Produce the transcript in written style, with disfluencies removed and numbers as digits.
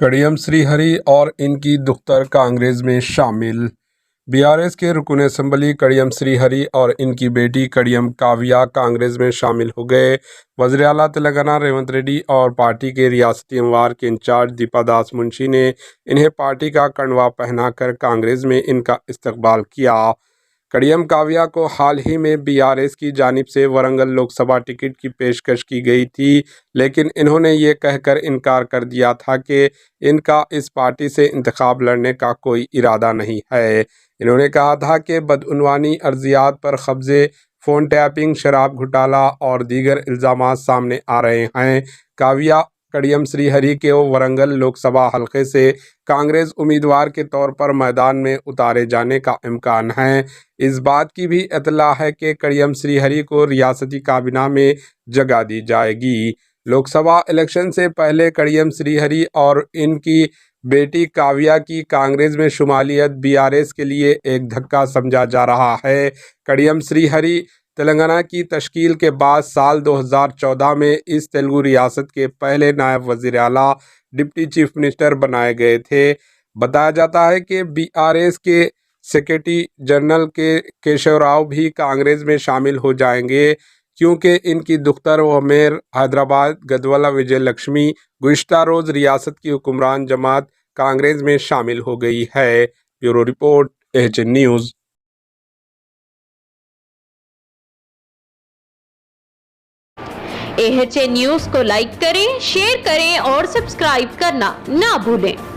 कड़ियम श्रीहरि और इनकी दुख्तर कांग्रेस में शामिल। बीआरएस के रुकन असम्बली कड़ियम श्रीहरि और इनकी बेटी कड़ियम काव्या कांग्रेस में शामिल हो गए। वज़ीर आला तेलंगाना रेवंत रेड्डी और पार्टी के रियासती अमवार के इंचार्ज दीपा दास मुंशी ने इन्हें पार्टी का कंडवा पहनाकर कांग्रेस में इनका इस्तकबाल किया। कड़ियम काव्या को हाल ही में बीआरएस की जानिब से वरंगल लोकसभा टिकट की पेशकश की गई थी, लेकिन इन्होंने ये कहकर इनकार कर दिया था कि इनका इस पार्टी से इंतखाब लड़ने का कोई इरादा नहीं है। इन्होंने कहा था कि बदउनवानी अर्जियात पर कब्जे, फ़ोन टैपिंग, शराब घोटाला और दीगर इल्ज़ामात सामने आ रहे हैं। काव्या कड़ियम श्रीहरि के वरंगल लोकसभा हलके से कांग्रेस उम्मीदवार के तौर पर मैदान में उतारे जाने का इम्कान है। इस बात की भी इत्तला है कि कड़ियम श्रीहरि को रियासती काबीना में जगह दी जाएगी। लोकसभा इलेक्शन से पहले कड़ियम श्रीहरि और इनकी बेटी काव्या की कांग्रेस में शुमालियत बीआरएस के लिए एक धक्का समझा जा रहा है। कड़ियम श्रीहरि तेलंगाना की तश्कील के बाद साल 2014 में इस तेलुगु रियासत के पहले नायब वज़ीर आला डिप्टी चीफ मिनिस्टर बनाए गए थे। बताया जाता है कि बीआरएस के सेक्रेटरी जनरल के केशव राव भी कांग्रेस में शामिल हो जाएंगे, क्योंकि इनकी दुख्तर व मेयर हैदराबाद गदवला विजय लक्ष्मी गुज़िश्ता रोज़ रियासत की हुक्मरान जमात कांग्रेस में शामिल हो गई है। Bureau report, AHN news. AHN news को लाइक करें, शेयर करें और सब्सक्राइब करना ना भूलें।